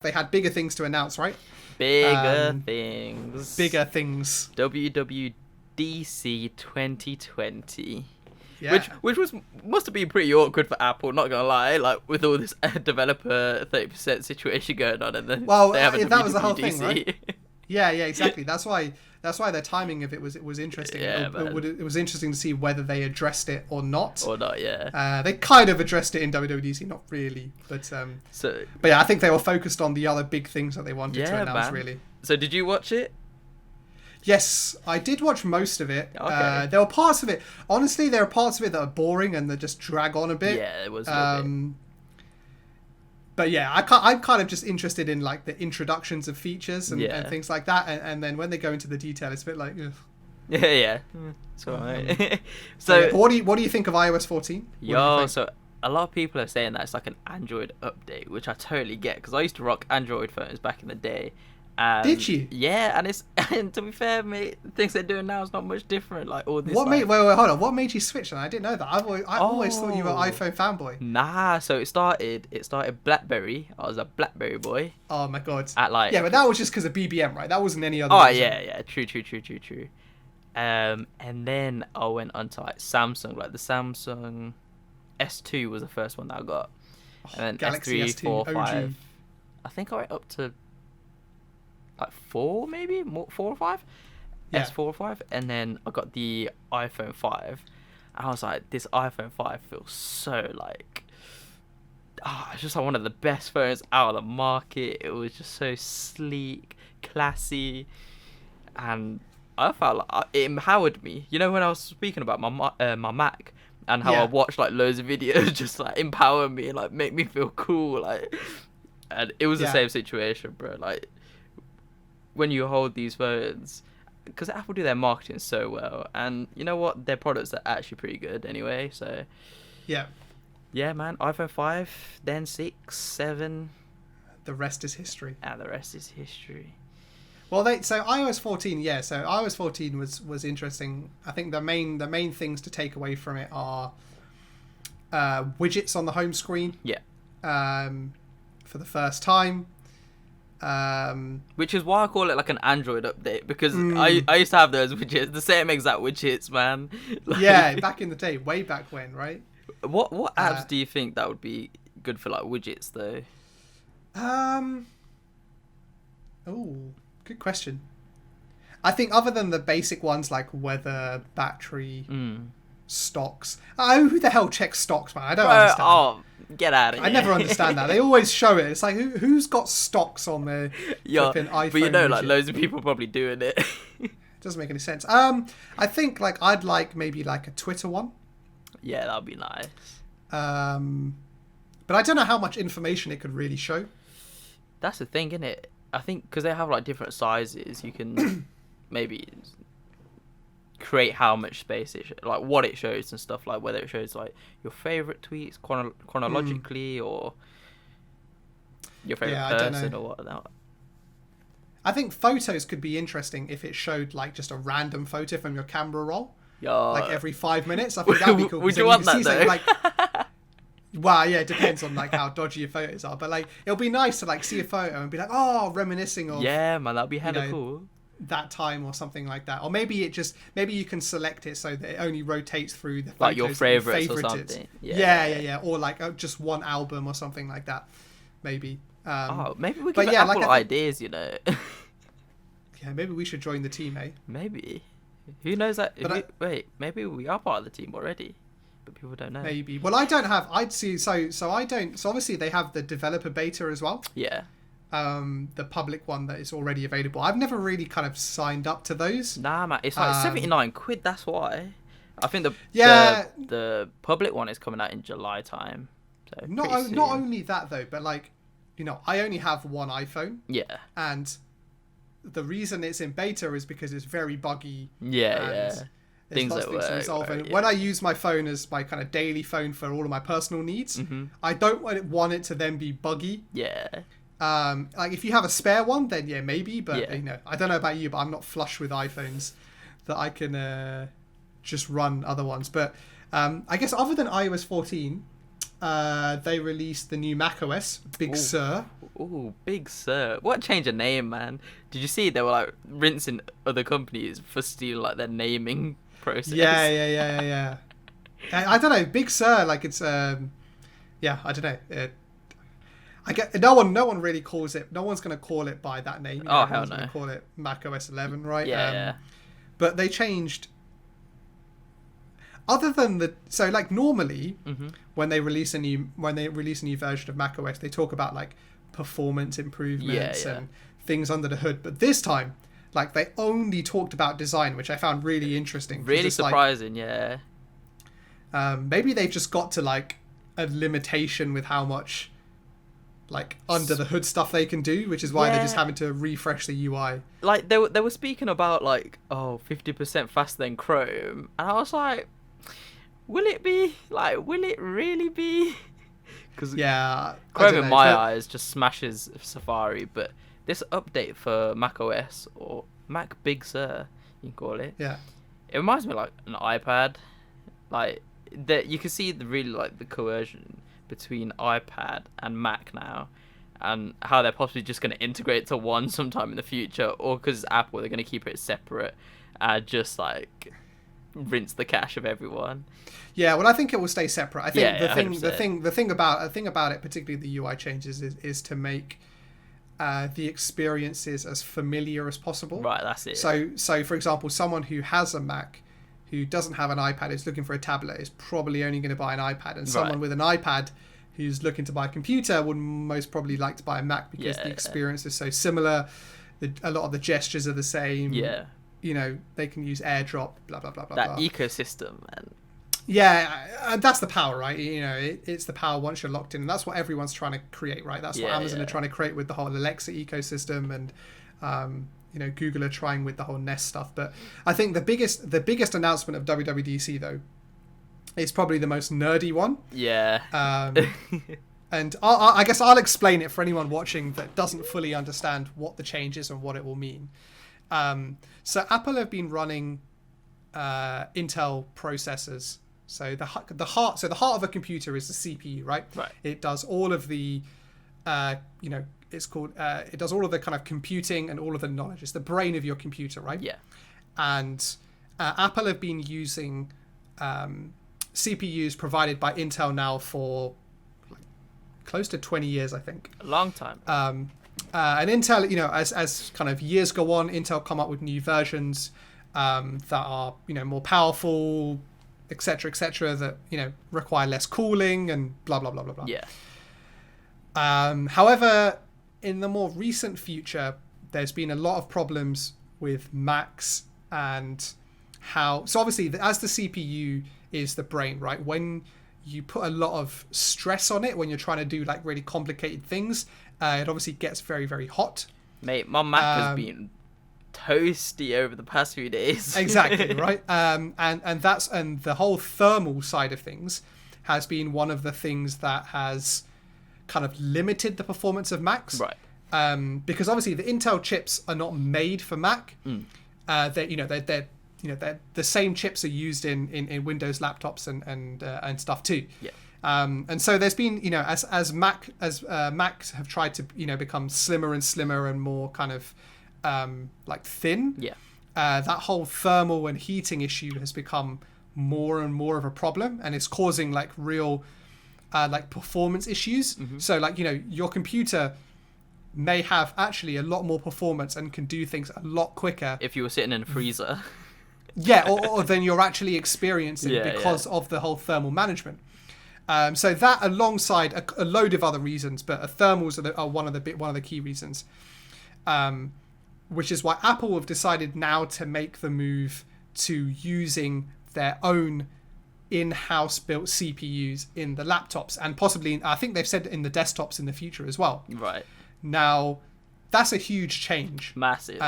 they had bigger things to announce, right? Bigger things. Bigger things. WWDC 2020. Yeah. Which must have been pretty awkward for Apple, not gonna lie, like with all this developer 30% situation going on, and then they have a that was the whole thing, WWDC. right? Yeah, exactly. That's why their timing of it was interesting. Yeah, it was interesting to see whether they addressed it or not. Yeah. They kind of addressed it in WWDC, not really, but yeah, I think they were focused on the other big things that they wanted to announce. Man. Really. So did you watch it? Yes, I did watch most of it. Okay. There were parts of it. Honestly, there are parts of it that are boring and that just drag on a bit. Yeah, it was a little bit. But yeah, I'm kind of just interested in like the introductions of features and things like that, and then when they go into the detail, it's a bit like, ugh. Yeah, it's alright. So, what do you think of iOS 14? So a lot of people are saying that it's like an Android update, which I totally get because I used to rock Android phones back in the day. Did you? Yeah, and to be fair, mate, the things they're doing now is not much different. Like all this. Wait, hold on. What made you switch? I didn't know that. I always thought you were an iPhone fanboy. Nah, so it started BlackBerry. I was a BlackBerry boy. Oh my god. Yeah, but that was just because of BBM, right? That wasn't any other. Oh reason. yeah, true. And then I went onto like Samsung, like the Samsung S2 was the first one that I got, and then Galaxy S3, S2, 4, OG. 5. I think I went up to like 4, maybe more, 4 or 5. Yeah. S4 or 5, and then I got the iPhone 5. And I was like, this iPhone 5 feels so like, it's just like one of the best phones out of the market. It was just so sleek, classy, and I felt like it empowered me. You know, when I was speaking about my Mac and how I watched like loads of videos, just like empower me and like make me feel cool, like, and it was the same situation, bro. Like when you hold these phones, because Apple do their marketing so well, and you know what, their products are actually pretty good anyway. So yeah, man, iPhone 5, then 6, 7. The rest is history. And the rest is history. Well, so iOS 14, so iOS 14 was interesting. I think the main things to take away from it are widgets on the home screen. Yeah. For the first time. Which is why I call it like an Android update, because I used to have those widgets, the same exact widgets, man. Like, yeah, back in the day, way back when, right? What apps do you think that would be good for like widgets though? Good question. I think other than the basic ones like weather, battery, stocks. Who the hell checks stocks, man? I don't understand. Oh, get out of here. I never understand that. They always show it. It's like, who's got stocks on their flipping iPhone? But you know, widget? like loads of people probably doing it. Doesn't make any sense. I think like I'd like maybe like a Twitter one. Yeah, that'd be nice. But I don't know how much information it could really show. That's the thing, isn't it? I think because they have like different sizes, you can maybe create how much space like what it shows and stuff, like whether it shows like your favorite tweets chronologically or your favorite person or whatnot. I think photos could be interesting if it showed like just a random photo from your camera roll, Yo. like every 5 minutes. I think that'd be cool. Would you want that though? Like, well, yeah, it depends on like how dodgy your photos are, but like it'll be nice to like see a photo and be like, oh, reminiscing of man, that'd be hella cool. That time or something like that, or maybe you can select it so that it only rotates through the photos like your favorites or something. Or like just one album or something like that, maybe. Maybe we can get Apple ideas, you know. Yeah, maybe we should join the team, eh? Maybe. Who knows that? Maybe we are part of the team already, but people don't know. Maybe. Well, I don't have. I'd see. So I don't. So obviously they have the developer beta as well. Yeah. The public one that is already available. I've never really kind of signed up to those. Nah, man, it's like £79. That's why. I think the public one is coming out in July time. So not only that though, but like, you know, I only have one iPhone. Yeah. And the reason it's in beta is because it's very buggy. Yeah. Things to resolve. And when I use my phone as my kind of daily phone for all of my personal needs, I don't want it to then be buggy. Yeah. Like if you have a spare one, then yeah, maybe. But you know, I don't know about you, but I'm not flush with iPhones that I can just run other ones. But I guess other than iOS 14, they released the new macOS, Big Sur. Ooh, Big Sur. What change of name, man? Did you see they were like rinsing other companies for stealing like their naming process? Yeah. I don't know, Big Sur, like it's I don't know. I get no one really calls it. No one's gonna call it by that name. Oh, hell Everyone's no. gonna call it macOS 11, right? Yeah. But they changed. Other than normally when they release a new version of macOS, they talk about like performance improvements and things under the hood. But this time, like they only talked about design, which I found really interesting. Really surprising, yeah. Maybe they've just got to like a limitation with how much like under the hood stuff they can do, which is why they're just having to refresh the UI. Like they were speaking about like 50% faster than Chrome, and I was like, will it be? Like, will it really be? Because Chrome in my eyes just smashes Safari, but this update for macOS or Mac Big Sur, you can call it. Yeah. It reminds me of like an iPad, like that you can see the really like the coercion between iPad and Mac now, and how they're possibly just going to integrate to one sometime in the future, or because Apple they're going to keep it separate and just like rinse the cache of everyone. Yeah, well, I think it will stay separate. I think the thing about it, particularly the UI changes, is to make the experiences as familiar as possible. Right, that's it. So for example, someone who has a Mac who doesn't have an iPad, is looking for a tablet, is probably only going to buy an iPad, and someone with an iPad who's looking to buy a computer would most probably like to buy a Mac because the experience is so similar. A lot of the gestures are the same. Yeah. You know, they can use AirDrop, blah blah blah blah. That ecosystem, man. Yeah, that's the power, right? You know, it's the power once you're locked in, and that's what everyone's trying to create, right? That's what Amazon are trying to create with the whole Alexa ecosystem, and you know, Google are trying with the whole Nest stuff. But I think the biggest announcement of WWDC though is probably the most nerdy one. Yeah. And I guess I'll explain it for anyone watching that doesn't fully understand what the change is and what it will mean. So Apple have been running Intel processors. So the heart of a computer is the CPU, right? Right. It does all of the, it's called. It does all of the kind of computing and all of the knowledge. It's the brain of your computer, right? Yeah. And Apple have been using CPUs provided by Intel now for like, close to 20 years, I think. A long time. And Intel, you know, as kind of years go on, Intel come up with new versions that are, you know, more powerful, etc., that, you know, require less cooling and blah blah blah blah blah. Yeah. However, in the more recent future, there's been a lot of problems with Macs and how. So obviously, as the CPU is the brain, right? When you put a lot of stress on it, when you're trying to do like really complicated things, it obviously gets very, very hot. Mate, my Mac has been toasty over the past few days. Exactly, right? And the whole thermal side of things has been one of the things that has kind of limited the performance of Macs. Right. Because obviously the Intel chips are not made for Mac. They're the same chips are used in Windows laptops and stuff too. Yeah. And so there's been, you know, as Macs have tried to, you know, become slimmer and slimmer and more kind of like thin. Yeah. That whole thermal and heating issue has become more and more of a problem, and it's causing like real like performance issues. So like, you know, your computer may have actually a lot more performance and can do things a lot quicker if you were sitting in a freezer. Yeah, or than you're actually experiencing because of the whole thermal management. So that, alongside a load of other reasons, but thermals are one of the key reasons, which is why Apple have decided now to make the move to using their own in-house built CPUs in the laptops, and possibly, I think they've said in the desktops in the future as well. Right. Now, that's a huge change. Massive.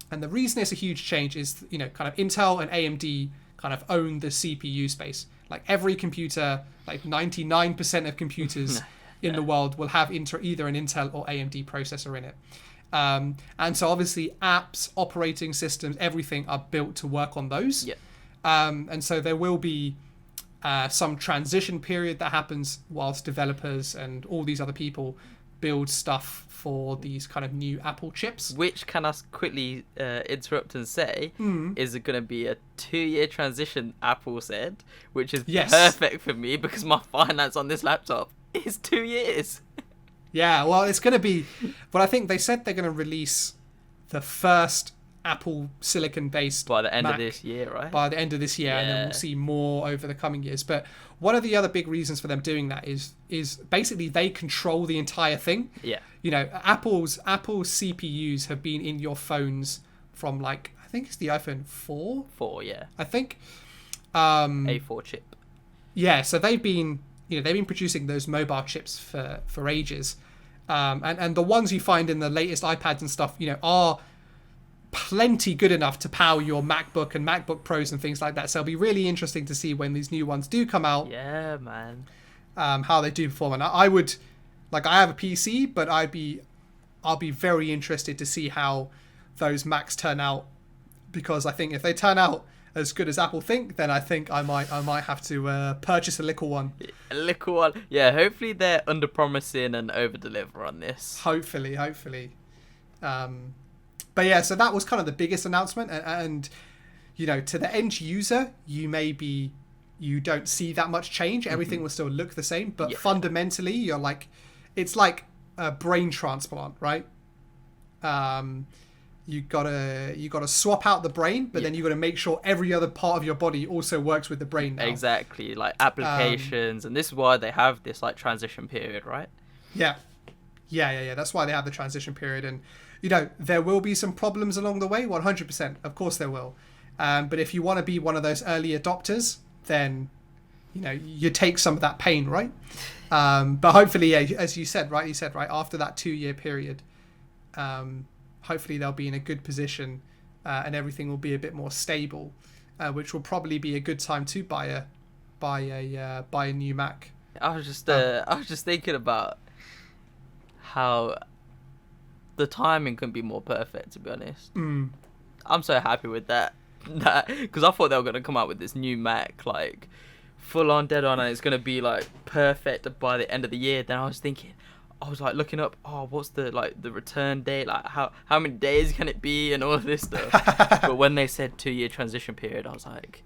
And the reason it's a huge change is, you know, kind of Intel and AMD kind of own the CPU space. Like every computer, like 99% of computers in the world will have either an Intel or AMD processor in it. And so obviously apps, operating systems, everything are built to work on those. Yeah. And so there will be some transition period that happens whilst developers and all these other people build stuff for these kind of new Apple chips. Which, can I quickly interrupt and say, is it going to be a 2-year transition, Apple said, which is perfect for me because my finance on this laptop is 2 years. Yeah, well, it's going to be... But I think they said they're going to release the first Apple silicon-based by the end Mac of this year, right? By the end of this year, and then we'll see more over the coming years. But one of the other big reasons for them doing that is basically they control the entire thing. Yeah. You know, Apple's CPUs have been in your phones from I think it's the iPhone 4? 4, yeah. I think. A4 chip. Yeah, so they've been producing those mobile chips for ages. And the ones you find in the latest iPads and stuff, are plenty good enough to power your MacBook and MacBook Pros and things like that. So it'll be really interesting to see when these new ones do come out. Yeah, man. How they do perform. And I would, I have a PC, but I'll be very interested to see how those Macs turn out, because I think if they turn out as good as Apple think, then I think I might have to purchase a little one. A little one. Yeah, hopefully they're under-promising and over-deliver on this. Hopefully. But yeah, so that was kind of the biggest announcement. And to the end user, you don't see that much change. Everything will still look the same. But fundamentally, you're it's like a brain transplant, right? You gotta swap out the brain, but then you gotta make sure every other part of your body also works with the brain now. Exactly, like applications, and this is why they have this transition period, right? Yeah. That's why they have the transition period, and there will be some problems along the way. 100%, of course there will. But if you want to be one of those early adopters, then you take some of that pain, right? But hopefully, as you said, right, after that 2-year period, hopefully they'll be in a good position, and everything will be a bit more stable, which will probably be a good time to buy a new Mac. I was just thinking about how the timing couldn't be more perfect, to be honest. I'm so happy with that because I thought they were going to come out with this new Mac full on dead on, and it's going to be perfect by the end of the year. Then I was looking up, what's the return date, how many days can it be, and all of this stuff. But when they said 2-year transition period, I was like,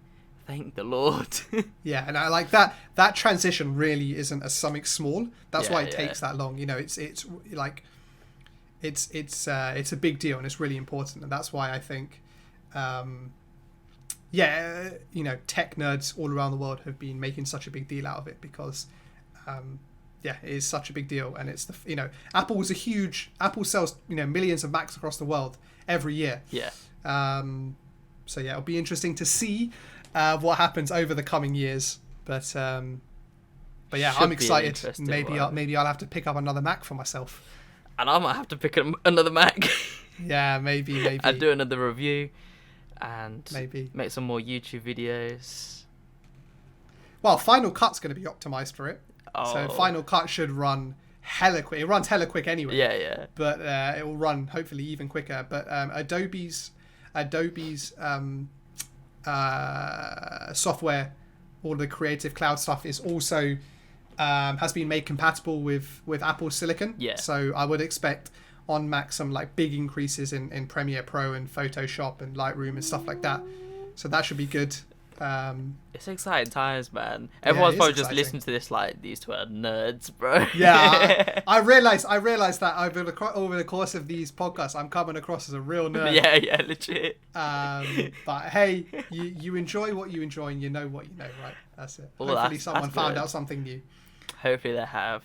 thank the Lord. Yeah, and I like that transition really isn't something small. That's why it takes that long. It's a big deal, and it's really important, and that's why I think tech nerds all around the world have been making such a big deal out of it, because it is such a big deal. And it's Apple sells millions of Macs across the world every year. So it'll be interesting to see what happens over the coming years, but I'm excited. Maybe I'll have to pick up another Mac for myself, and I might have to pick up another Mac. Yeah, maybe I'll do another review and maybe make some more YouTube videos. Well, Final Cut's going to be optimized for it. So Final Cut should run hella quick. It runs hella quick anyway. Yeah. But it will run hopefully even quicker. But Adobe's software, all the Creative Cloud stuff, is also has been made compatible with Apple's silicon. Yeah. So I would expect on Mac some big increases in Premiere Pro and Photoshop and Lightroom and stuff like that. So that should be good. It's exciting times, man. Everyone's probably just listening to this these two are nerds, bro. Yeah, I realized that over the course of these podcasts, I'm coming across as a real nerd. Yeah, legit. But hey, you enjoy what you enjoy, and you know what you know, right? That's it. Hopefully someone found out something new. Hopefully they have.